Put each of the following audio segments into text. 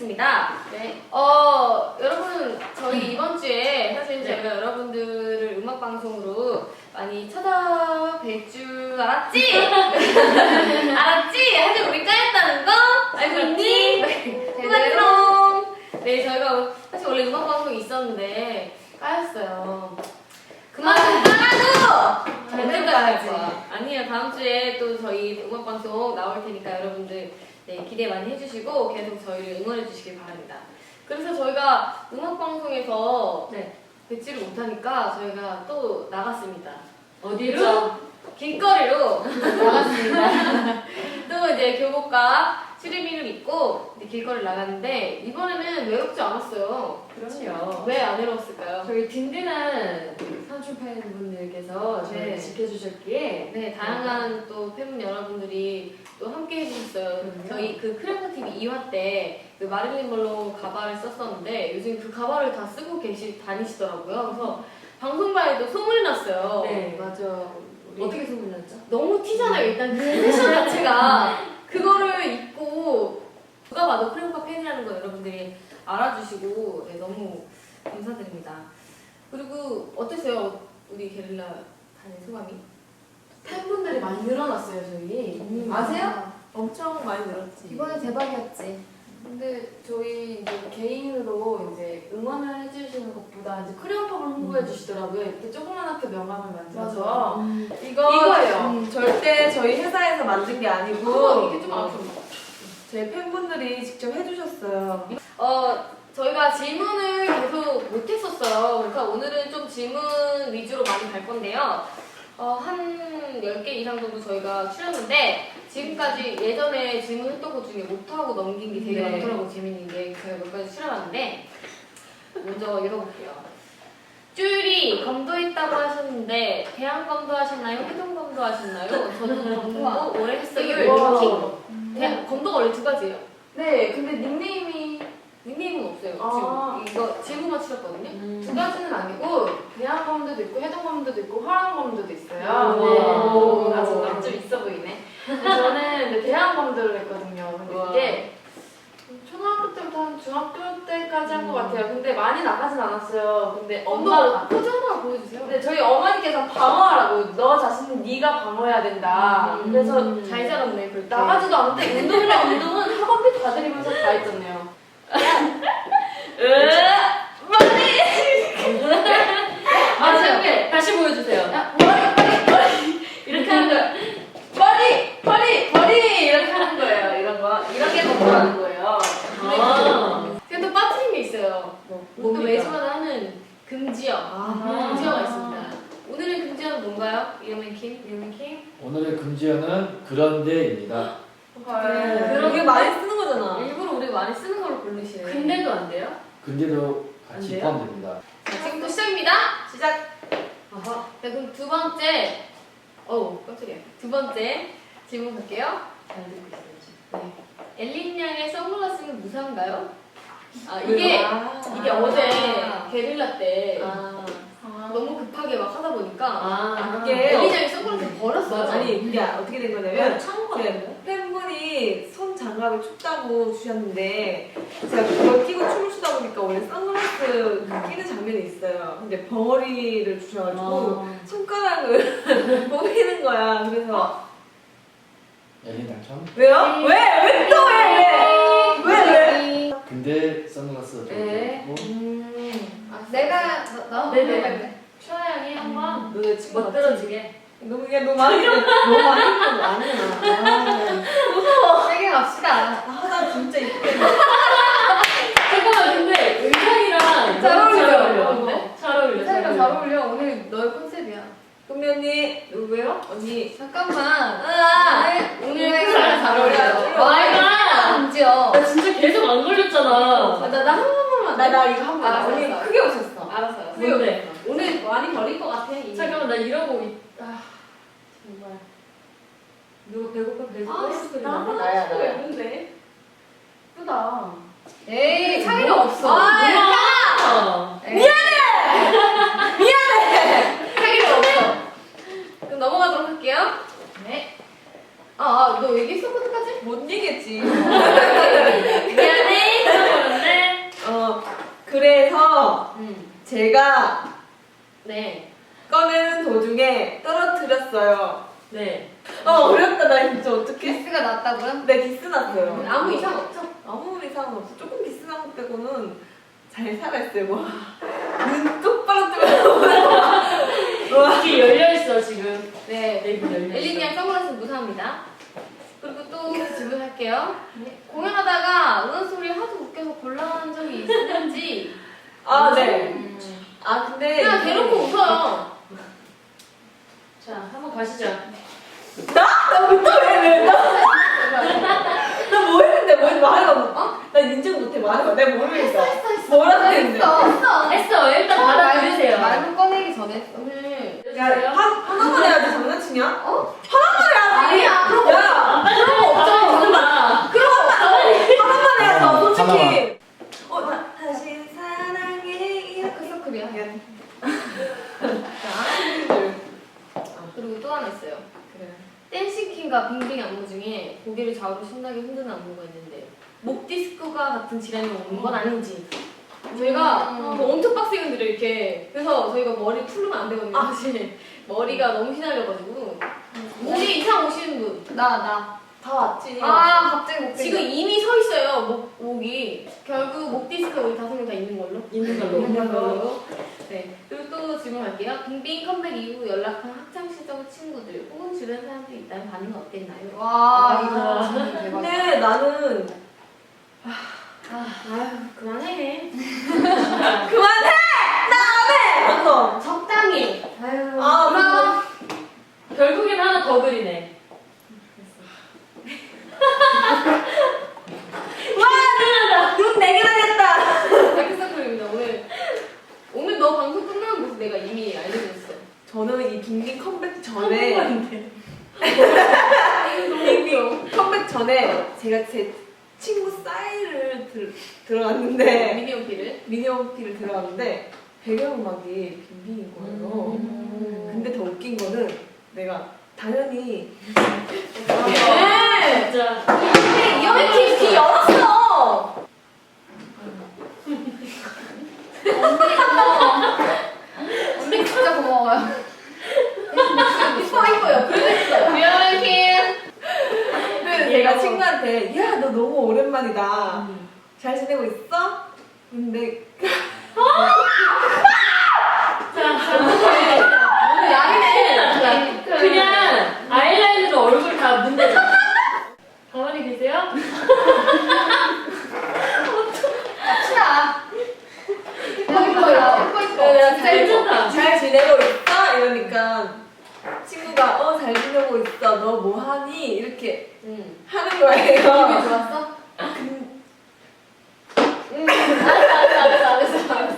하겠습니다. 네. 여러분, 저희 이번 주에 사실 제가 여러분들을 음악방송으로 많이 찾아뵐 줄 알았지? 알았지? 하지만 우리 까였다는 거? 알고 있니? 그만큼! 네, 저희가 사실 원래 음악방송이 있었는데 까였어요. 그만큼 까라고! 언제까지? 아니요, 다음 주에 또 저희 음악방송 나올 테니까 여러분들 기대 많이 해주시고 계속 저희를 응원해 주시길 바랍니다. 그래서 저희가 음악방송에서 뵙지를 못하니까 저희가 또 나갔습니다. 어디로? 길거리로 나갔습니다. 또 이제 교복과 추리닝을 입고 길거리를 나갔는데 이번에는 외롭지 않았어요. 그럼요. 왜 안 외로웠을까요? 저희 든든한 삼촌 팬분들께서 저희를 지켜주셨기에 네, 다양한 또 팬분 여러분들이 또 함께 해주셨어요. 저희 그 크래프 TV 2화 때 그 마릴린 먼로 가발을 썼었는데 요즘 그 가발을 다 쓰고 다니시더라고요. 그래서 방송반에도 소문이 났어요. 네, 맞아. 어떻게 소문났죠? 너무 티잖아요. 일단 그 패션 자체가 그거를 입고 누가 봐도 크래프가 팬이라는 거 여러분들이 알아주시고 너무 감사드립니다. 그리고 어땠어요? 우리 게릴라 다닌 소감이? 팬분들이 많이 늘어났어요, 저희. 아세요? 엄청 많이 늘었지. 이번에 대박이었지. 근데 저희 이제 개인으로 이제 응원을 해주시는 것보다 이제 크레용팝을 홍보해 주시더라고요. 이렇게 조그만하게 명함을 만들어서 이거예요. 절대 저희 회사에서 만든 게 아니고 이게 좀 아프다. 저희 팬분들이 직접 해주셨어요. 저희가 질문을 계속 못했었어요. 그러니까 오늘은 좀 질문 위주로 많이 갈 건데요. 한 10개 이상 정도 저희가 추렸는데 지금까지 예전에 질문했던 것 중에 못하고 넘긴 게 되게 많더라고. 재밌는 게 저희가 몇 가지 추려봤는데 먼저 읽어볼게요. 쭈리 검도했다고 하셨는데 대학 검도하셨나요? 회동 검도하셨나요? 저는 검도 오래 했어요. 검도가 원래 두 가지예요. 네, 근데 닉네임은 없어요. 지금 이거 질문만 추렸거든요. 두 가지는 아니고 대한검도도 있고 해동검도도 있고 화랑검도도 있어요. 아주 좀 있어 보이네. 저는 이제 대한검도를 했거든요. 근데 그게 초등학교 때부터 한 중학교 때까지 한 것 같아요. 근데 많이 나가진 않았어요. 근데 엄마가 포즈 하나 보여주세요. 근데 저희 어머니께서 방어하라고 너 자신은 네가 방어해야 된다. 그래서 잘 자랐네. 그렇게. 나가지도 않는데 운동이랑 운동은 학원비 다 드리면서 다 했잖아요. 맞아요. 다시 보여주세요. 야, 머리 이렇게 하는 거예요. 머리 이렇게 하는 거예요. 이런 거 이렇게 공부하는 거예요. 근데 또 빠뜨린 게 있어요. 또 뭡니까? 매주마다 하는 금지어. 금지어가 있습니다. 오늘의 금지어는 뭔가요? 이어맨킴? 오늘의 금지어는 그런데입니다. 이게 많이 쓰는 거잖아. 일부러 우리 많이 쓰는 걸로 고르시네. 근데도 안 돼요? 근데도 같이 안 돼요? 포함됩니다. 자, 지금부터 시작입니다. 시작. 자, 그럼 두 번째. 깜짝이야. 두 번째 질문 볼게요. 잘 듣고 있어요 지금. 엘린 양의 선글라스는 무사한가요? 이게 아. 어제 게릴라 때 너무 급하게 막 하다 보니까 그게 엘린 양이 선글라스 버렸어요. 아니 그게 어떻게 된 거냐면 창고가 네, 팬분이 손 장갑을 춥다고 주셨는데 제가 그걸 끼고 춤을 추다 보니까 원래 선글라스 끼는 장면이 있어요. 근데 벙어리를 주셔가지고 손가락을 뽑히는 거야. 그래서 엘린 당첨. 왜요? 왜 또 왜? 왜? 근데 선글라스 네. 고 내가 나도 네네. 슈아 양이 한번 너네 친구 맞지? 멋들어지게 너무 많이 너무 많이 아니야. 세게 갑시다. 하나 진짜 이쁘게. 잠깐만 근데 의상이랑 잘 너무 어울려. 잘 어울려. 잘 어울려. 오늘 너의 컨셉이야. 금미 언니 왜요? 언니 잠깐만. 오늘 왜? 컨셉 잘 어울려. 와이가 금지어. 나 진짜 계속 안 걸렸잖아. 나한 번만. 나 이거 한 번. 알았어, 언니 알았어. 크게 웃었어. 알았어. 뭔데? 오늘 많이 걸릴 것 같아. 이미. 잠깐만 나 이러고 정말 누가 배고파 소리 나나? 나야. 예쁜데? 예쁘다. 에이 차이가 없어. 뭐야? 차이가 없어. 그럼 넘어가도록 할게요. 네. 너 얘기했었거든까지? 못 얘기했지. 미안해. 그래서 제가 네. 꺼내는 도중에 떨어뜨렸어요. 네. 어렵다. 나 진짜 어떡해? 기스가 났다고요? 네, 기스 났어요. 아무 이상 없죠? 아무 이상은 없어. 조금 기스 난 것 빼고는 잘 살아있어요. 와, 눈 똑바로 뜨고. 와. 이게 열려있어, 지금. 네. 내 입이 열려있어. 엘리니아 선글라스 무사합니다. 그리고 또 질문할게요. 공연하다가 우는 소리 하도 웃겨서 곤란한 적이 있는지. 아, 네. 아, 근데. 그냥 대놓고 웃어요. 자, 한번 가시죠. 나부터 왜? 나 뭐 했는데? 뭐 말해봐. 어? 나 인정 못해. 말해봐. 내가 모르겠어. 뭐라고 했는데? 했어. 일단 받아들이세요. 말문 꺼내기 전에 오늘. 야, 하나만 해야지. 장난치냐? 하나만 해야지. 아니야. 그럼 야, 무슨 말? 하나만 해야지. 하나만. 솔직히. 나 다시 사랑해. 서클이야. 그리고 또 하나 있어요. 그래. 댄싱킹과 빙빙 안무 중에 고개를 좌우로 신나게 흔드는 안무가 있는데 목 디스크가 같은 질환이 오는 건 아닌지. 저희가 뭐 엄청 빡세게 들어요 이렇게. 그래서 저희가 머리 풀면 안 되거든요. 사실 머리가 너무 휘날려가지고. 목에 이상 오시는 분. 나. 다 왔지. 갑자기 목 지금 이미 서 있어요. 목이. 결국 목 디스크 우리 5명 다 있는 걸로. 있는 걸로. 있는 걸로. 네. 그리고 또 질문할게요. 빙빙 컴백 이후 연락한 학창 시절 친구들 혹은 주변 사람들이 있다면 반응은 어땠나요? 와, 이거 질문 대박이다. 근데 나는 아유, 그만해. 그만해! 나 안 해! 맞어. 적당히. 아유. 그럼. 결국엔 하나 더 그리네. 눈 4개 나겠다. 다크서클입니다. 오늘 너 방송 끝나는 모습 내가 이미 알려줬어. 저는 이 빙빙 컴백 전에 빙빙 컴백 전에 제가 제 친구 싸이를 들어갔는데 미니홈피를 들어갔는데 배경음악이 빙빙인 거예요. 근데 더 웃긴 거는 내가 당연히 네. 진짜. 근데 이현이 귀 열었어. 언니 진짜 고마워요. 이뻐요. 그랬어요. 이현이 근데 제가 친구한테 야 너 너무 오랜만이다. 잘 지내고 있어? 근데 오늘 야이네. 그냥 아이라인으로 얼굴 다 문대잖아. 가만히 계세요? 치아. 이뻐요. 내가 괜찮다. 잘 지내고 있어? 이러니까 친구가 잘 지내고 있어. 너 뭐 하니? 이렇게 하는 기분이 거예요. 좋았어? 알았어.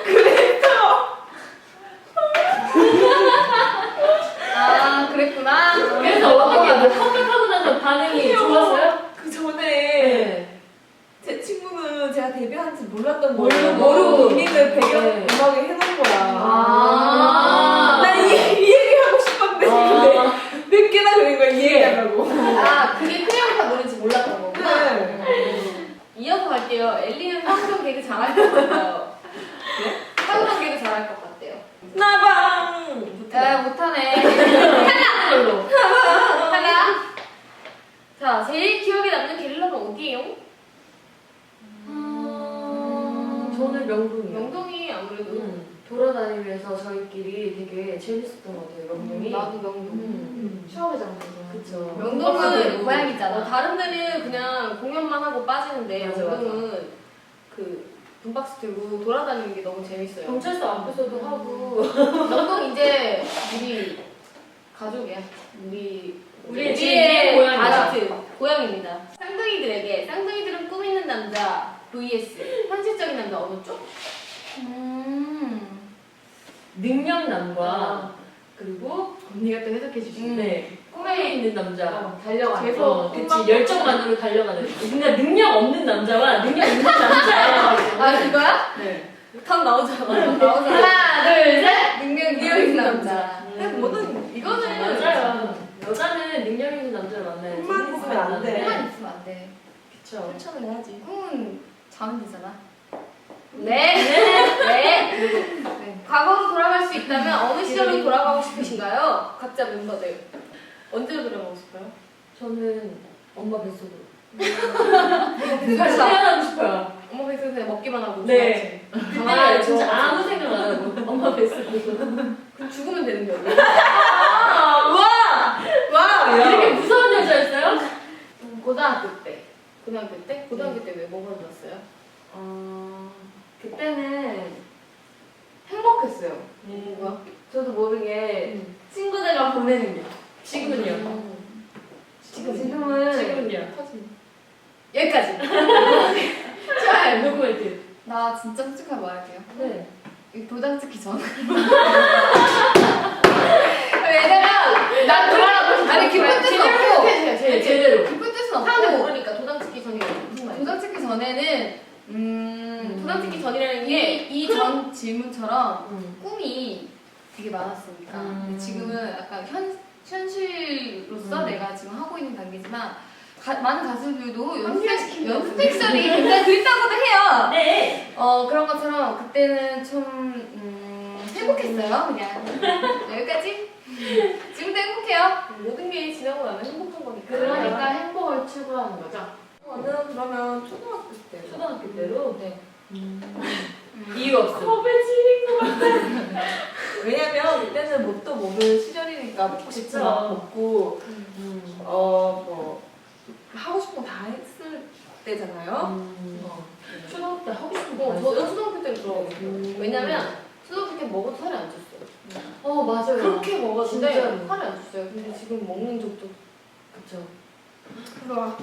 그래서 그랬구나. 그래서 어떻게 컴백하고 나서 반응이 좋았어요? 그 전에 네. 제 친구는 제가 데뷔한지 몰랐던 거예요. 모르고. 모르고 빅민을 배경 네. 음악에 해놓은 거야. 아. 난 이 얘기 하고 싶었는데 몇 개나 그린 거야. 이 얘기 하려고. 그게 크레오파 노래인지 몰랐던 거구나. 네. 이어서 갈게요. 엘리는 상상 개그 잘할 것 같아요. 네? 상상 개그 잘할 것 같대요. 나방. 못하네. 걸로. 하나. 자, 제일 기억에 남는 게릴라는 어디예요? 저는 명동이요. 명동이 아무래도. 돌아다니면서 저희끼리 되게 재밌었던 것 같아요, 명동이. 나도 명동. 추억의 장소죠. 그쵸. 명동은 고향이잖아. 다른 데는 그냥 공연만 하고 빠지는데 맞아, 명동은 그 돈박스 들고 돌아다니는 게 너무 재밌어요. 경찰서 앞에서도 하고. 명동 이제 우리 가족이야. 우리의 우리의 제2의 고향이다. 아지트 고향입니다. 쌍둥이들에게 쌍둥이들은 꿈 있는 남자 vs 현실적인 남자 어느 쪽? 능력남과 그리고 언니가 또 해석해 주시네. 네, 꿈에 있는 남자. 달려가는 계속 그치, 꿈만 열정만으로 달려가는. 근데 능력 없는 남자와 능력 있는 남자. 그거야? 네. 답 나오잖아. 하나, 둘, 셋. 능력 있는 남자. 근데 뭐는 이거는 맞아요. 여자는 능력 있는 남자를 만나야지. 꿈만 있으면 안 돼. 꿈만 있으면 안 돼. 그쵸. 실천을 해야지. 꿈은 자면 되잖아. 네. 과거로 돌아갈 수 있다면 어느 시절로 돌아가고 싶으신가요? 각자 멤버들. 언제로 돌아가고 싶어요? 저는 엄마 뱃속으로. 누가 태어나고 싶어요. 엄마 뱃속에서 그냥 먹기만 하고. 네. 좋아하지? 그때 진짜 아무 생각 안 하고 엄마 뱃속으로. 그럼 죽으면 되는 거예요. 와! 이렇게 무서운 여자였어요? 고등학교 때. 고등학교 때? 고등학교 때 왜 뭐가 좋았어요? 그때는 행복했어요. 뭐가? 저도 모르게 친구들과 보내는 게. 지금은요? 지금은 여기까지. 잘 노코멘트. 나 진짜 솔직하게 말할게요. 네. 이 도장 찍기 전. 왜냐면 난 그만하고 싶어. 아니 기쁜 뜻은 없고. 제대로. 기쁜 뜻은 사람들 없고 모르니까 도장 찍기 전이 무슨 말이야? 도장 찍기 전에는 도장 찍기 전이라는 게 이전 질문처럼 꿈이 되게 많았으니까. 근데 지금은 약간 현실로서 내가 지금 하고 있는 단계지만 많은 가수들도 연습생 시절이 굉장히 그립다고도 해요. 네. 그런 것처럼 그때는 좀 행복했어요. 그냥 여기까지. 지금도 행복해요. 모든 게 지나고 나면 행복한 거니까. 그러니까 행복을 추구하는 거죠. 저는 그러면 초등학교 때. 초등학교 때로. 네. 이유 없어. 겁에 질린 것 같아. 왜냐면 그때는 뭣도 모르는 시절이니까 먹고 싶은 그쵸. 거 먹고 뭐 하고 싶은 거 다 했을 때잖아요. 초등학교 때 하고 싶은 거 저도 초등학교 때 그러거든요. 왜냐면 초등학교 때 먹어도 살이 안 쪘어요. 맞아요. 그렇게 먹었는데 진짜로. 살이 안 쪘어요. 근데 지금 먹는 적도 그쵸. 좋아.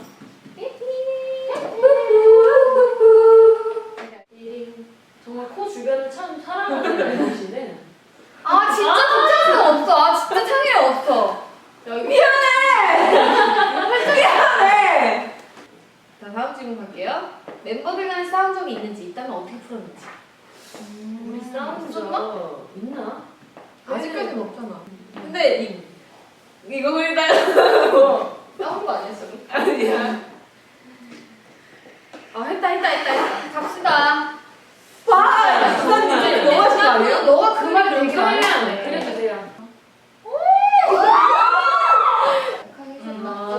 정말 코 주변을 참 사랑하는 분이시네. 아 진짜 도착이 없어. 아 진짜 창의력 없어. 여기 네. 자 다음 질문 갈게요. 멤버들 간에 싸운 적이 있는지 있다면 어떻게 풀었는지. 우리 싸운 있었나? 적 있나? 아직까지는 없잖아. 근데 이거 그리다가 싸운 거 아니었어? 아니야. 아 했다. 갑시다. 봐! 수산님 너무 하신 거 아니에요? 너가 그 말 되게 많이 그러면 하네. 그래주세요.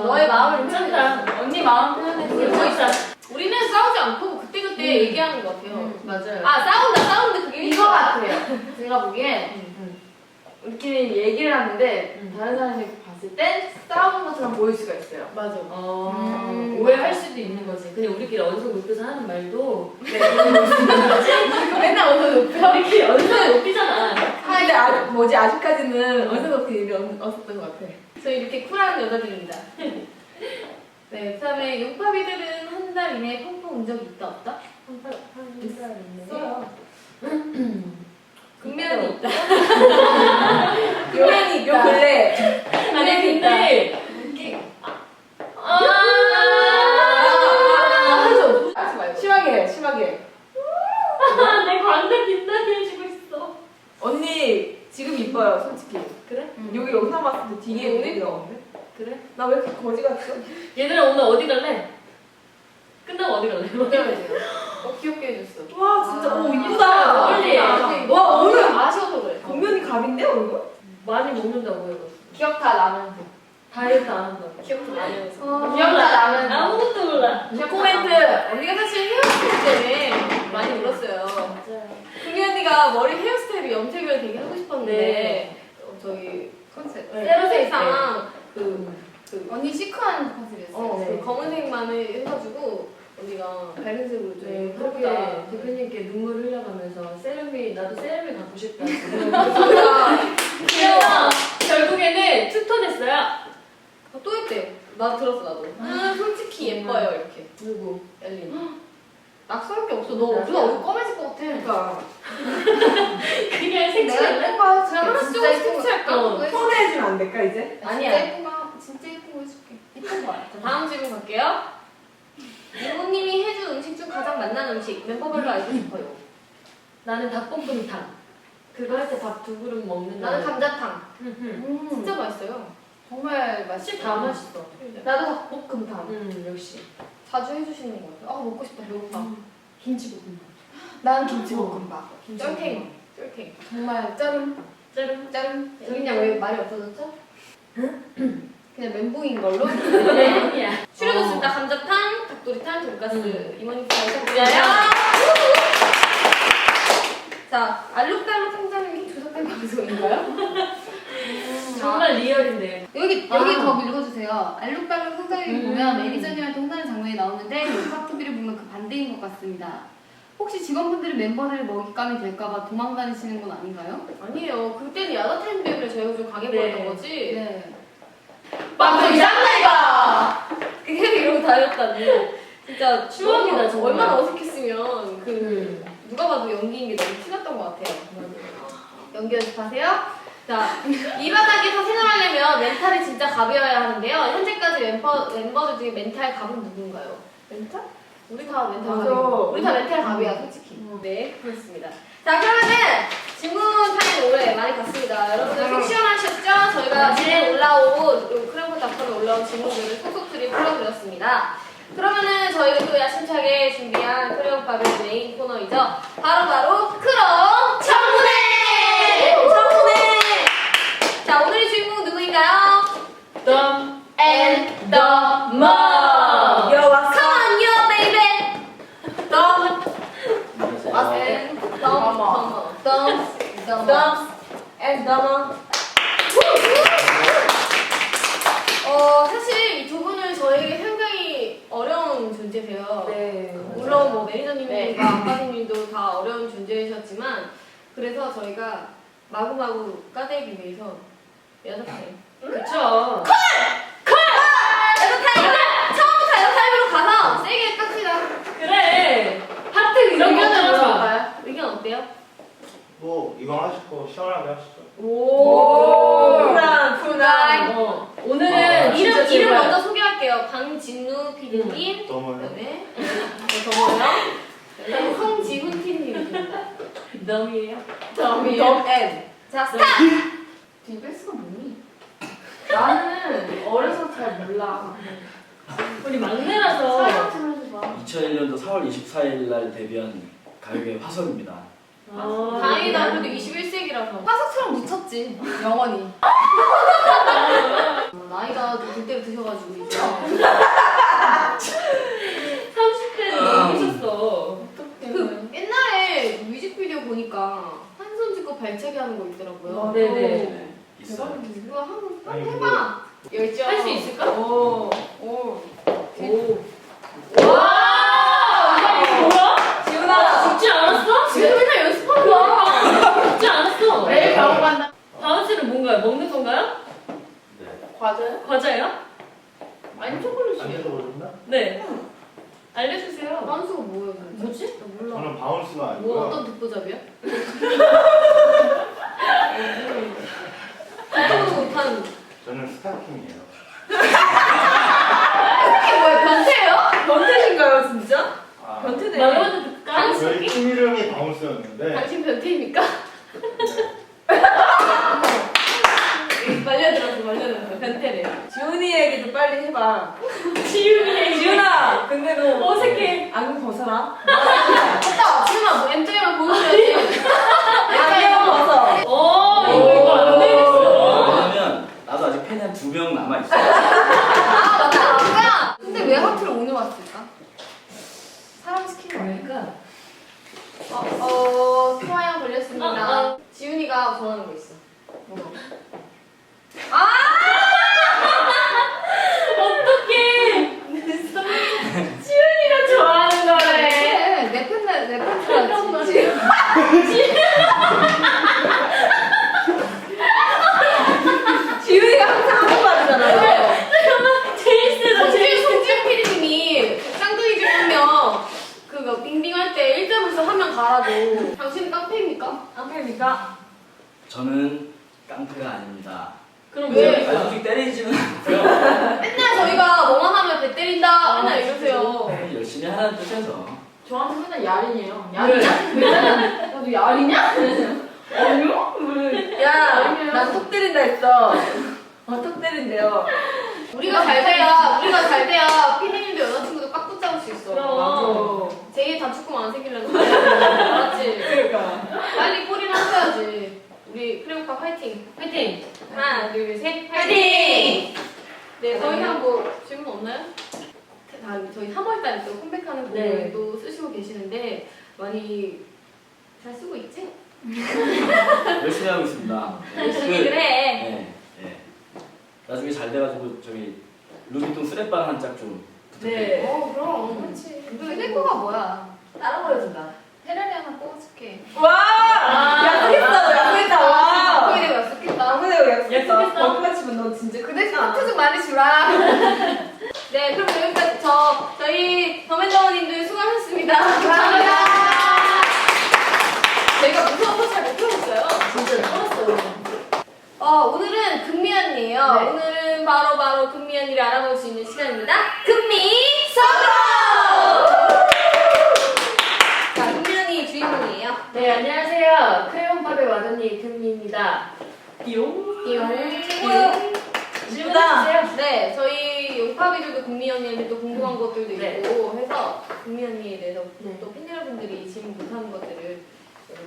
너의 마음을 괜찮다. 언니 마음 표현해주세요. 뭐 있어? 우리는 싸우지 않고 그때그때 얘기하는 것 같아요. 맞아요. 아 싸운다 근데 그게 이거 같아요. 제가 보기엔 우리끼리 얘기를 하는데 다른 사람이 봤을 땐 싸우는 것처럼 보일 수가 있어요. 맞아. 오해할 수도 있는 거지. 그냥 우리끼리 언성 높여서 하는 말도 맨날 오늘 높여. 우리끼리 언성 높이잖아. 근데 아직까지는 어디서 높은 일이 없었던 것 같아. 저희 이렇게 쿨한 여자들입니다. 네, 그다음에 용파비들은 한 달 이내에 펑펑 운 적이 있다 없다? 있어요. 금면이 있다. 요면이 요 근래 아니 근데 하지 말고. 심하게 해, 심하게. 내 광대 빛나게 해주고 있어. 언니 지금 이뻐요, 솔직히. 그래? 여기 영상 봤을 때 되게 오늘 오늘 나오는데? 그래? 나 왜 이렇게 거지 같죠? 얘들아 오늘 어디 갈래? 끝나고 어디 갈래? 귀엽게 해줬어. 와 진짜 오 아, 이쁘다. 빨리. 와 오늘 아쉬워서 그래. 공면이 갑인데 얼굴? 많이 먹는다고 해가지고 기억 다 나면 돼. 다이어트 안 한다고. 기억도 많이 해서. 기억 다 나면 아무것도 몰라. 코멘트. 언니가 사실 헤어스타일 때문에 많이 울었어요. 맞아요. 금이 언니가 머리 헤어스타일을 염색을 되게 하고 싶었는데 네. 저희 컨셉. 세로색상 그 언니 시크한 컨셉이었어요. 네. 그 검은색만을 해가지고 언니가 밝은색으로 좀 네, 예쁘다. 그렇게 대표님께 눈물 흘려가면서 세련미 나도 세련미 갖고 싶다. 저희가 그래서 결국에는 투톤했어요. 또 했대. 나 들었어 나도. 솔직히 예뻐요 이렇게. 누구? 엘린. 낙서할 게 없어. 너 얼굴 검해질 것 같아. 그러니까 그냥 색칠. 예뻐요. 그냥 하나씩 진짜 조금씩 예쁜 색칠할까? 어. 손해주면 안 될까 이제? 아니야. 진짜 예쁜 거 진짜 예쁜 거 해줄게. 이쁜 거야. 자, 다음 질문 갈게요. 이모님이 해준 음식 중 가장 맛난 음식 멤버별로 알고 싶어요. 나는 닭볶음탕. 그거 할 때 밥 2그릇 먹는 나는 감자탕. 음. 진짜 맛있어요. 정말 맛이 맛있어. 다 맛있어. 나도 닭볶음탕. 역시. 자주 해주시는 것 같아요. 아 먹고 싶다. 배고파. 김치볶음탕. 난 김치볶음밥. 쩔탱. 쩔탱. 정말 짜름. 짜름. 짜름. 여기냐 왜 말이 없어졌죠? 그냥 멘붕인 걸로. 네. 추려졌습니다. 감자탕, 닭도리탕, 돈가스. 이모님 잘 부탁드려요. 자, 알록달록 성장이 조작된 방송인가요? 정말 리얼인데요. 여기 더 읽어주세요. 알록달록 성장이 보면 매니저님한테 혼나는 장면이 나오는데 녹화 TV를 보면 그 반대인 것 같습니다. 혹시 직원분들이 멤버들 먹잇감이 될까봐 도망다니시는 건 아닌가요? 아니에요. 그때는 야자타임 때문에 저희가 좀 강해 네. 보였던 거지. 네. 방송 이상하니까! 그게 이러고 다녔다니. 진짜 추억이다, 너무 정말. 얼마나 어색했으면 누가 봐도 연기인 게 너무 티났던 것 같아요. 연기 연습하세요. 자, 이 바닥에서 생활하려면 멘탈이 진짜 갑이어야 하는데요. 현재까지 멤버들 중에 멘탈 갑은 누군가요? 멘탈? 우리 다 멘탈 맞아. 갑이야. 우리 다 멘탈 갑이야, 솔직히. 네, 그렇습니다. 자, 그러면은 질문 타임 올해 많이 갔습니다. 여러분들 속 시원하셨죠? 저희가 지금 올라온 크레모닷컴에 올라온 질문들을 속속들이 풀어드렸습니다. 그러면은 저희가 또 야심차게 준비한 크레오팝의 메인 코너이죠. 바로 크롬 청문회! 청문회! 자, 오늘의 주인공 누구인가요? Dumb and Dumber. Come on, you baby! Dumb 안녕하세요. and dumb. Dumb and dumber. 사실 이 두 분은 저에게 상당히 어려운 존재세요. 네. 물론 뭐 매니저님과 네. 아빠님도 다 어려운 존재이셨지만 그래서 저희가 마구마구 까대기 위해서 야자타임 그쵸. 야자타임! 처음부터 야자타임으로 가서 세게 깝시다. 그래. 하트 이런 거 의견은 좋아. 어떨까요? 의견 어때요? 뭐 이왕 하실 거 시원하게 하시죠. 오. 쿨다이. 오늘은 진짜 이름 제발. 먼저 소개할게요. 강진우 PD님, 너무 그다음에 저거요. 그다음에 성지훈 PD님입니다. 덤이에요? 덤 자, 스타트! 뒤에 뺄 수가 뭐니? 나는 어려서 잘 몰라. 우리 막내라서. 설명 좀 해줘봐. 2001년도 4월 24일 날 데뷔한 가요계 화석입니다. 다행이다. 그래도 21세기라서. 화석처럼 묻혔지. 영원히. 나이가 그때로 드셔가지고 이제. 30대는 넘으셨어. 그 옛날에 뮤직비디오 보니까 한 손 짚고 발차기 하는 거 있더라고요. 네네. 있어요. 이거 한번 아니, 해봐. 열정. 할 수 있을까? 오. 오. 와! 이거 뭐야? 지훈아. 죽지 않았어? 지금 맨날 연습하는 거야. 죽지 않았어. 매일 병원 간다. 다음 주는 뭔가요? 먹는 건가요? 네. 과자요? 과자요? 아니 안 초콜릿이에요. 드셔보셨나? 네. 알려주세요. 만수가 뭐예요? 뭐지? 나 몰라. 저는 바운스가 뭐 아니고요. 어떤 듣보잡이야? 듣보도 못하는. 저는 스타킹이에요. 이게 뭐야? 변태예요? 변태신가요 진짜? 아, 변태네. 말해봐도 될까? 저희 팀 이름이 바운스였는데 당신 변태입니까? 말려들었어. 변태래요. 지훈이 얘기도 빨리 해봐. 지윤이. 지훈아, 근데 너 어색해. 안경 벗어라. 맞다! 지훈아, 뭐 MJ만 보여줘야지. 안경 벗어. 이거 안 되겠어. 왜냐면 나도 아직 팬이 한 2명 남아있어. 아, 맞다. 아까! 근데 왜 하필 오늘 왔을까? 사람 시킨 거 아닐까? 통화형 걸렸습니다. 어. 지훈이가 전화하는 거 있어. 뭐? 어떡해. 지윤이가 좋아하는 거래. 내 팬이라지. 지훈이가 항상 하는 말이잖아요. 제일 세다. 제일 송지훈 PD님이 쌍둥이 중 한 명, 그거 빙빙할 때 1점에서 한 명 가라고. 당신은 깡패입니까? 깡패입니까? 저는 깡패가 아닙니다. 그럼 왜? 아니, 솔직히 때리지는 않고요. 맨날 저희가 뭐만 하면 배 때린다. 맨날 이러세요. 열심히 하는 뜻에서. 저한테 맨날 야린이에요. 야리냐? 나도 야리냐? 아니요? 야, 나 톡 때린다 했어. 톡 때린대요. 우리가 잘 돼야 피디님도 여자친구도 꽉 붙잡을 수 있어. 그럼. 제일 단축금 안 생기려는 거야. 계시는데 많이 잘 쓰고 있지? 열심히 하고 있습니다. 열심히들 해. 네, 네. 나중에 잘 돼가지고 저기 루비통 스랩방 한 짝 좀 부탁드립니다. 네. 그럼 그렇지. 휴대폰가 뭐야? 따라 보여준다. 테라리 하나 뽑아줄게. 와! 약속했어, 약속했다, 와! 거의 내가 약속했다. 아무데고 약속했어. 약속했어. 거기만 치면 너 진짜 근데 크다. 하트 좀 많이 주라. 네, 그럼 여기까지 저희 더맨더머님들 수고하셨습니다. 감사합니다. 저희가 무서워서 잘 못 들었어요. 진짜 떨었어요. 오늘은 금미연이에요. 네. 오늘은 바로 금미연이를 알아볼 수 있는 시간입니다. 금미 서브! 자, 금미연이 주인공이에요. 네, 안녕하세요. 크레용팝의 와드니 금미입니다. 띠용. 띠용. 질문해주세요. 네, 저희 용파비들도 금미 언니한테 또 궁금한 것들도 네. 있고 해서 금미 언니에 대해서 네. 또 팬 여러분들이 질문 못하는 것들을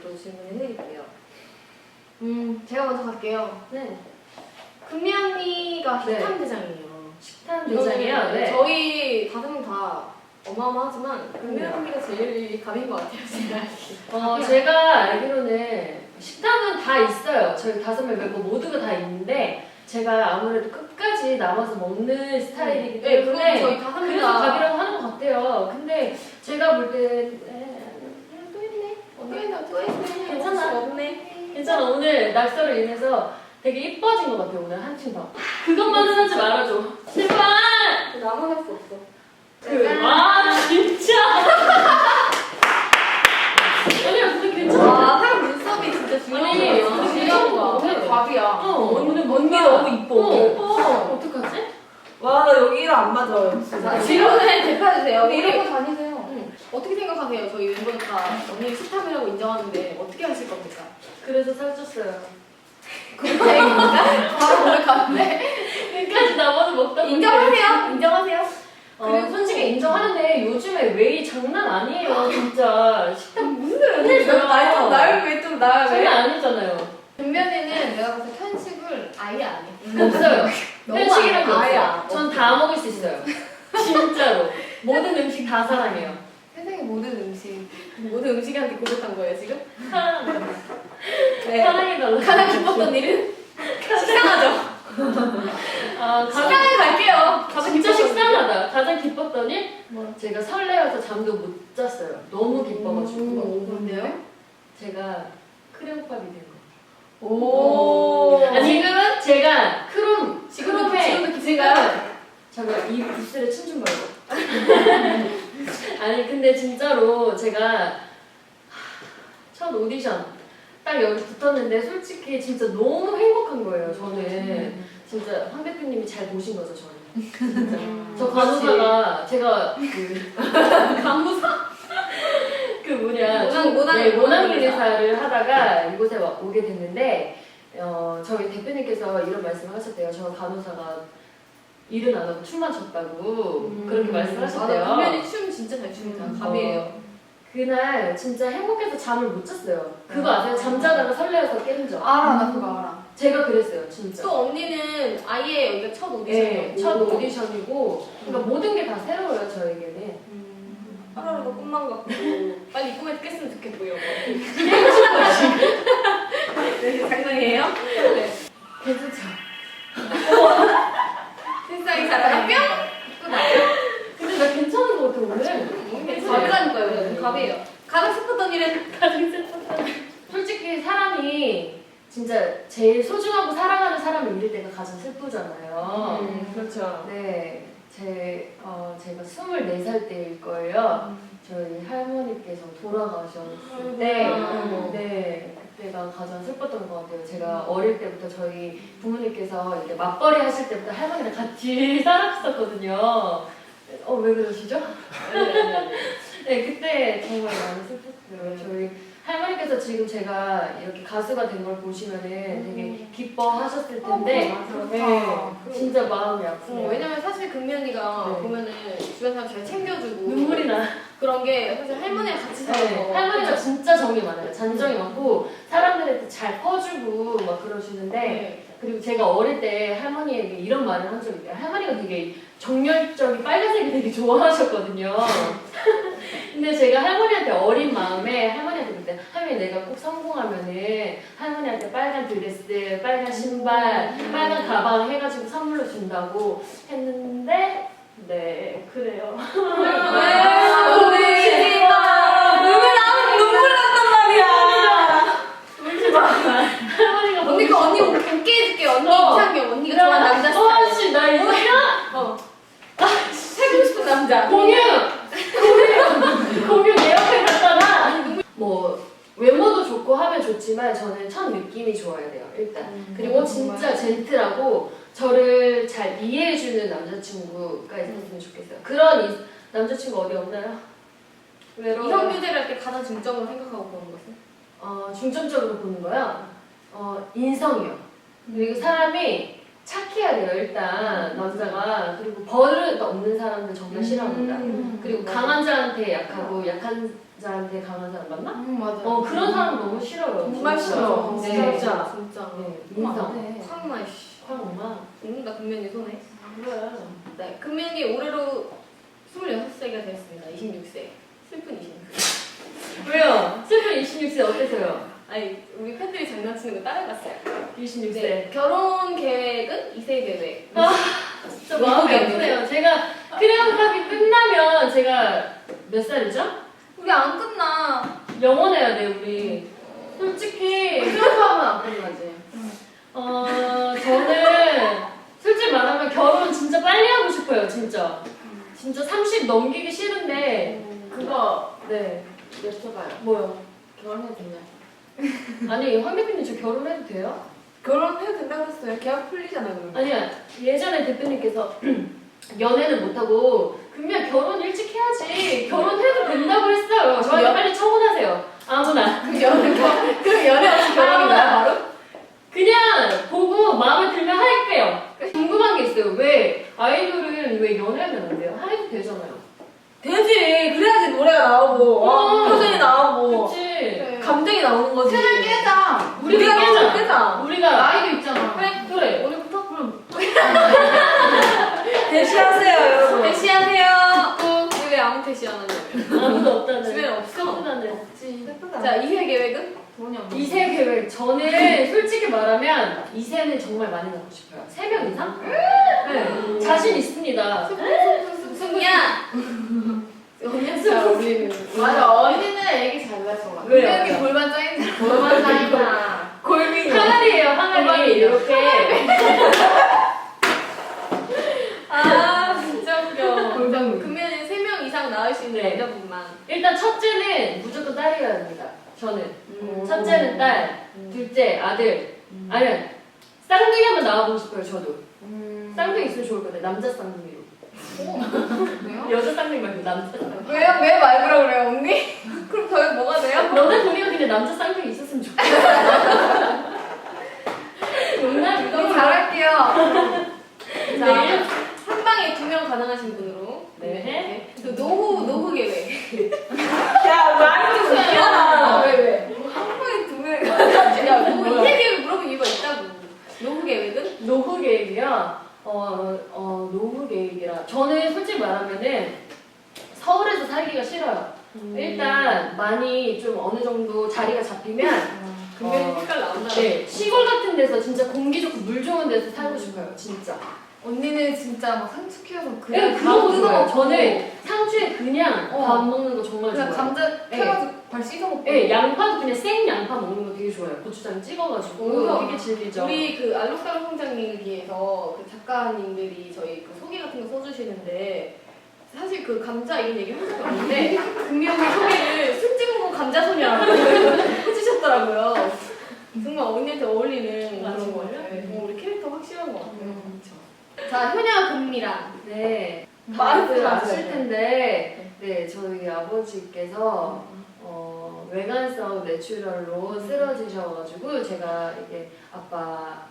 또 질문을 해드릴게요. 제가 먼저 갈게요. 네. 금미 언니가 네. 식탐 대장이에요. 식탐 대장이요? 네. 저희 다섯 명 다 어마어마하지만 금미 네. 언니가 제일 감인 것 같아요, 제가. 제가 알기로는 식당은 다 있어요. 저희 5명 멤버 모두가 다 있는데 제가 아무래도 끝까지 남아서 먹는 스타일이기 네, 그건 때문에 저희 다섯 명 그래서 다. 밥이라고 하는 것 같아요. 근데 제가 볼 때 또 있네. 또 있네. 괜찮아. 어쩔 수 없네. 괜찮아. 오늘 낙서로 인해서 되게 이뻐진 것 같아요. 오늘 한층 더. 그것만은 하지 말아줘. 제발! 나만 할 수 없어. 와 진짜! 아니야 근데 괜찮아. 와, 사람 눈썹이 진짜 아니, 중요해요. 중요한 거. 오늘 밥이야. 오늘 뭔가 너무 이뻐. 예뻐. 어떡하지? 와, 나 여기랑 안 맞아요. 자, 질문을 대표해주세요. 이러고 다니세요. 어떻게 생각하세요? 저희 멤버들 다 언니 식탐이라고 인정하는데 어떻게 하실 겁니까? 그래서 살쪘어요. 다행입니까? 바로 고백하는데. 끝까지 남아서 먹다 보니 인정하세요? 인정하세요? 그리고 솔직히 인정하는데 요즘에 웨이 장난 아니에요. 진짜 식당 무슨 나를 왜좀 나를 장난 아니잖아요. 금변이는 내가 봤을 때 편식을 아예 안 해. 없어요. 너무 편식이란 게 아예 없어요. 전 다 먹을 수 있어요. 진짜로. 모든 음식 다 사랑해요. 세상의 모든 음식. 모든 음식한테 고백한 거예요 지금? 사랑합니다. 네. 사랑해달라. 가장 기뻤던 일은? 식상하죠? 식상하게 갈게요. 가장 진짜 기뻤던 식상하다. 가장 기뻤던 일? 제가 설레어서 잠도 못 잤어요. 너무 기뻐가지고. 뭔데요? 제가 크레용팝이 된 거. 오. 지금은 제가 지금도 크롬에 기친가요? 잠깐 이 부스에 춤좀 말고. 아니 근데 진짜로 제가 첫 오디션 딱 여기 붙었는데 솔직히 진짜 너무 행복한 거예요. 저는 진짜 황 대표님이 잘 보신 거죠 저는. 진짜. 저 간호사가 제가 간호사? 그 뭐냐 모낭 모낭미대사를 하다가 이곳에 오게 됐는데 저희 대표님께서 이런 말씀을 하셨대요. 저 간호사가 일은 안 하고 춤만 췄다고 그렇게 말씀하셨대요. 금연이 춤 진짜 잘 춥니다. 감이에요. 그날 진짜 행복해서 잠을 못 잤어요. 그거 아세요? 잠자다가 설레어서 깨는 적. 알아, 나 그거 알아. 제가 그랬어요, 진짜. 또 언니는 아예 여기가 첫 네, 오디션이었고 첫 오디션이고 그러니까 모든 게 다 새로워요, 저에게는. 하루하루가 꿈만 같고 빨리 꿈에 깼으면 좋겠고 이런 거. 네, 장난이에요? 네. 괜찮죠? 세상이 잘하나 뿅! 또 나요? 근데 나 괜찮은 것 같아, 오늘. 밥이라니까요. 밥이에요. 가장 슬펐던 일은 솔직히 사람이 진짜 제일 소중하고 사랑하는 사람을 잃을 때가 가장 슬프잖아요. 그렇죠. 네, 제가 24살 때일 거예요. 저희 할머니께서 돌아가셨을 때, 네, 그때가 가장 슬펐던 것 같아요. 제가 어릴 때부터 저희 부모님께서 이렇게 맞벌이 하실 때부터 할머니랑 같이 살았었거든요. 왜 그러시죠? 네, 그때 정말 많이 슬펐어요. 저희 할머니께서 지금 제가 이렇게 가수가 된 걸 보시면은 되게 기뻐하셨을 텐데, 네, 진짜 마음이 아프네요. 왜냐면 사실 금미 언니가 네. 보면은 주변 사람 잘 챙겨주고 눈물이 나. 그런 게 사실 할머니랑 같이 살아서 네, 할머니가 진짜 정이 많아요. 잔정이 많고 사람들한테 잘 퍼주고 막 그러시는데 네. 그리고 제가 어릴 때 할머니에게 이런 말을 한 적이 있어요. 할머니가 되게 정열적이 빨간색이 되게 좋아하셨거든요. 근데 제가 할머니한테 어린 마음에 할머니한테 그때 할머니 내가 꼭 성공하면은 할머니한테 빨간 드레스, 빨간 신발, 빨간 가방 해가지고 선물로 준다고 했는데 네 그래요. 할머니가 언니 그 언니 웃게 해줄게. 언니 이상형. 언니가 좋아하는 남자 스타일. 씨, 나 이상형? 사귀고 싶은 남자. 공유 내 옆에 갔다가 뭐 외모도 좋고 하면 좋지만 저는 첫 느낌이 좋아야 돼요 일단. 그리고 진짜 젠틀하고 저를 잘 이해해주는 남자친구가 있었으면 좋겠어요. 그런 남자친구 어디 없나요? 외로워요. 이성교제를 할 때 가장 중점으로 생각하고 보는 것은? 중점적으로 보는 거요. 인성이요. 그리고 사람이 착해야 돼요 일단 남자가. 그리고 버릇 없는 사람들 정말 싫어합니다. 그리고 강한 자한테 약하고 약한 자한테 강한 사람 맞나? 맞아. 그런 사람 너무 싫어요. 정말 싫어. 네. 진짜. 네, 인성. 황마 씨. 황엄마. 나 금면이 손에. 그래. 네, 금면이 올해로 26세가 되었습니다. 26세. 슬픈 26세. 왜요? 슬픈 26세 어때서요? 아니, 우리 팬들이 장난치는 거 따라갔어요. 26세. 네, 결혼 계획은 2세 계획. 진짜 마음이 아프네요. 제가 크레용팝이 끝나면 제가 몇 살이죠? 우리 안 끝나. 영원해야 돼 우리. 솔직히 수업하면 안 끝나지. 저는 솔직히 말하면 결혼 진짜 빨리 하고 싶어요 진짜. 진짜 30 넘기기 싫은데 그거 네 여쭤봐요. 뭐요? 결혼해도 되냐? 아니 황 대표님 저 결혼해도 돼요? 결혼해도 된다고 했어요. 계약 풀리잖아요. 그러면. 아니야 예전에 대표님께서 연애는 못하고 그러면 결혼 일찍 해야지 결혼해도 된다고 했어요. 저한테 빨리 처분하세요 아무나. 그럼 연애 없이 결혼인가요, 바로? 그냥 보고 마음에 들면 할게요. 궁금한 게 있어요. 왜 아이돌은 왜 연애하면 안 돼요? 해도 되잖아요. 되지. 그래야지 노래가 나오고 표정이 나오고 그치? 감정이 나오는 거지. 채널 깨자. 우리가 깨자. 깨자. 우리가 나이도 있잖아. 그래. 오늘부터 그럼 대시하세요 여러분. 대시하세요. 왜 아무 대시 안 하냐고요? 아무도 없다는. 주변에 없어. 없다는. 자, 2세 계획은? 돈이 없는. 2세 계획. 저는 솔직히 말하면 2세는 정말 많이 낳고 싶어요. 3명 이상? 네. 자신 있습니다. 승이야. 언니한테 잘 어울리는. 맞아. 언니는 애기 잘 낳았어. 왜요? 여기 골반 짜인 뭐만 사이나. 골미. 항아리예요, 항아리. 이렇게. 아, 진짜 웃겨. 골반미. 금면에 3명 이상 낳을 수 있는 네. 여자분만. 일단 첫째는 무조건 딸이어야 합니다. 저는. 첫째는 딸, 둘째 아들. 아니면 쌍둥이 한번 나와보고 싶어요, 저도. 쌍둥이 있으면 좋을 것 같아요. 남자 쌍둥이로. 왜요? 여자 쌍둥이 말고 남자 쌍둥이. 왜요? 왜 말그러 그래요, 언니? 그럼 저희 뭐가 돼요? 너네 둘이가 그냥 남자 쌍둥이 있었으면 좋겠어. 농담이고. 너무 잘할게요. 자, 네. 한 방에 2명 가능하신 분으로. 네. 또 노후 계획. 야 많이 좀 웃기잖아. 왜? 한 방에 2명. 야, 노후 이세 계획 물어본 이유가 있다고. 노후 계획은? 노후 계획이요? 노후 계획이라. 저는 솔직히 말하면은 서울에서 살기가 싫어요. 일단 많이 좀 어느 정도 자리가 잡히면 금면이 색깔 나온다. 네, 시골 같은 데서 진짜 공기 좋고 물 좋은 데서 살고 싶어요, 진짜. 언니는 진짜 막 상추 키워서 네, 그런 거 좋아요. 저는 상추에 그냥 밥 먹는 거 정말 그냥 좋아해요. 감자 네. 캐가지고 발 씻어 먹고. 네, 양파도 그냥 생 양파 먹는 거 되게 좋아해요. 고추장 찍어가지고 그래서 되게 질리죠. 우리 그 알록달록 성장님을 위해서 그 작가님들이 저희 그 소개 같은 거 써주시는데 사실 그 감자 이런 얘기 한 적이 없는데 금명의 소개를 순진고 감자소녀라고 해주셨더라고요. 정말 언니한테 어울리는 맞아, 그런 거 정말요? 같아요. 우리 캐릭터 확실한 것 같아요. 자, 효녀 금미랑. 네, 말을 아실 텐데, 네, 저희 아버지께서 외관성 내추럴로 쓰러지셔가지고 제가 이게 아빠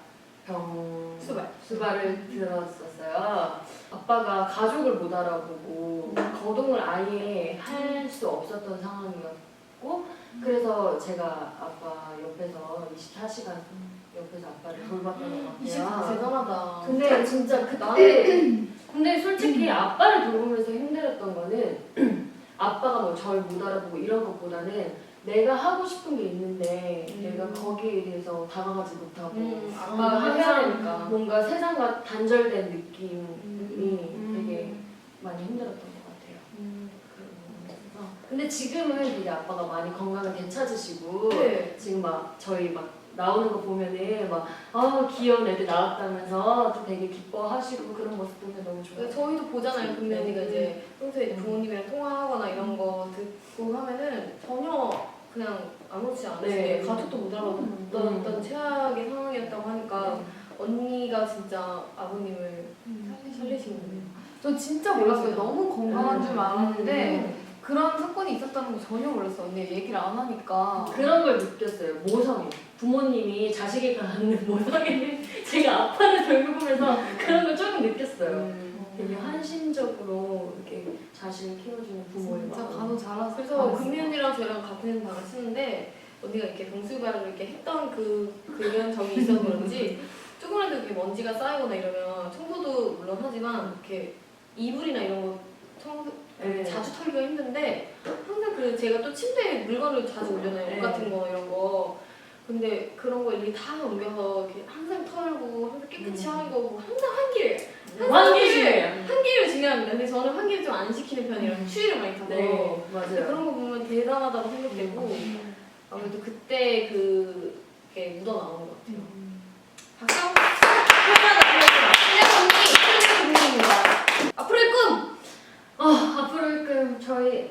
수발을 들었었어요. 아빠가 가족을 못 알아보고 거동을 아예 할 수 없었던 상황이었고 그래서 제가 아빠 옆에서 24시간 옆에서 아빠를 돌봤던 것 같아요. 대단하다. 근데 진짜 그때 근데 솔직히 아빠를 돌보면서 힘들었던 거는 아빠가 뭐 절 못 알아보고 이런 것보다는 내가 하고 싶은 게 있는데 내가 거기에 대해서 다가가지 못하고 아빠가 해야 항상 되니까. 뭔가 세상과 단절된 느낌이 되게 많이 힘들었던 것 같아요. 근데 지금은 되게 아빠가 많이 건강을 되찾으시고 네. 지금 막 저희 막 나오는 거 보면은 막 귀여운 애들 나왔다면서 또 되게 기뻐하시고 그런 모습 보면 너무 좋아요. 저희도 보잖아요. 금미 언니가 이제 평소에 이제 부모님이랑 통화하거나 이런 거 듣고 하면은 전혀 그냥 아무렇지 않으시게 네. 가족도 못 알아봤던 최악의 상황이었다고 하니까 언니가 진짜 아버님을 살리신 거예요. 저 진짜 몰랐어요. 너무 건강한 줄 알았는데 그런 사건이 있었다는 거 전혀 몰랐어요. 언니 얘기를 안 하니까. 그런 걸 느꼈어요. 모성. 부모님이 자식에게 갖는 모성애를 제가 아빠를 돌보면서 그런 걸 조금 느꼈어요. 되게 한심적으로 이렇게 자식을 키워주는 부모의 진짜 마음. 간호 잘하서. 그래서 금미 언니랑 저랑 같은 방을 쓰는데 언니가 이렇게 병수발을 이렇게 했던 그런 적이 있어서 그런지 조금이라도 이렇게 먼지가 쌓이거나 이러면 청소도 물론 하지만 이렇게 이불이나 이런 거 청소 네. 자주 털기가 힘든데 항상 제가 또 침대에 물건을 자주 올려놔요. 옷 네. 같은 거 이런 거. 근데 그런 거 일일이 다 옮겨서 이렇게 항상 털고 항상 깨끗이 하는 거고 항상 환기심이에요. 환기를 중요합니다. 근데 저는 환기를 좀 안 시키는 편이라 추위를 많이 타서 네, 근데 맞아요. 그런 거 보면 대단하다고 생각되고 아무래도 그때 그게 묻어나오는 것 같아요. 박수! 신혜선님, 앞으로의 꿈! 앞으로의 꿈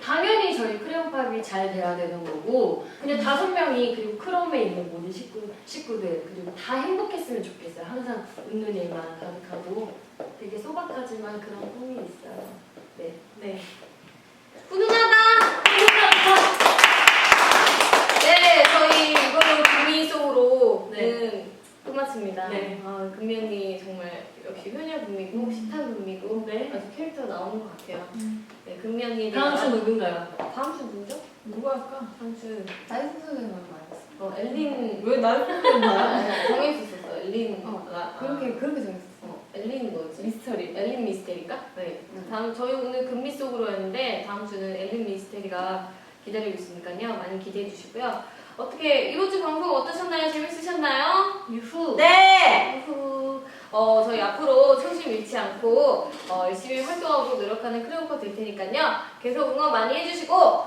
당연히 저희 크레용팝이 잘 돼야 되는 거고 근데 5명이 그리고 크롬에 있는 모든 식구들 그리고 다 행복했으면 좋겠어요. 항상 웃는 일만 가득하고 되게 소박하지만 그런 꿈이 있어요. 네. 훈훈하다! 네, 저희 이걸로 금미송으로는 끝마칩니다. 네. 금미 언니 정말 역시 효녀 금미고 식탁 금미고 네. 아주 캐릭터가 나오는 것 같아요. 네, 금미 언니 다음 주 누군가요? 다음 주 누구죠? 누가 할까? 다음 주 나이 순서는 얼마 안 했어. 엘린 왜 날 뽑는다? 정해주셨어요. 엘린 그렇게 정했어. 엘린 뭐지? 미스터리. 엘린 미스테리인가? 네. 다음 저희 오늘 금미 속으로였는데 다음 주는 엘린 미스테리가 기다리고 있으니까요. 많이 기대해 주시고요. 어떻게 이번 주 방송 어떠셨나요? 재밌으셨나요? 유후. 네! 유후. 저희 앞으로 초심 잃지 않고 열심히 활동하고 노력하는 크레오파 될 테니까요. 계속 응원 많이 해주시고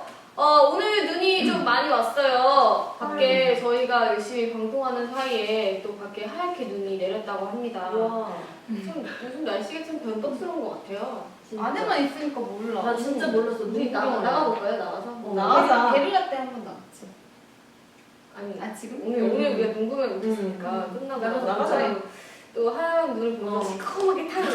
오늘 눈이 좀 많이 왔어요. 밖에 저희가 열심히 방송하는 사이에 또 밖에 하얗게 눈이 내렸다고 합니다. 참 요즘 날씨가 참 변덕스러운 것 같아요. 안에만 있으니까 몰라. 나 진짜 몰랐어. 우리 눈이 나가볼까요? 나가서? 나가자. 게릴라 때 한 번 나갔지. 아니 지금? 오늘 우리가 궁금해 못했으니까 끝나고 나가자. 또 하얀 눈을 보면서 시커멓게 타는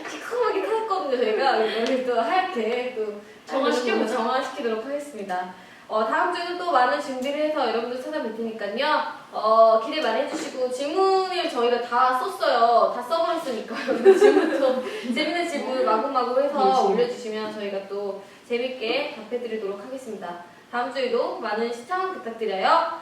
시커멓게 탔거든요 저희가. 그래서 또 하얗게 또 정화시켜보자. 정화시키도록 하겠습니다. 다음 주는 또 많은 준비를 해서 여러분들 찾아뵐 테니까요. 기대 많이 해주시고 질문을 저희가 다 썼어요. 다 써버렸으니까요. 질문도 재밌는 질문 마구마구 해서 올려주시면 저희가 또 재밌게 답해드리도록 하겠습니다. 다음 주에도 많은 시청 부탁드려요.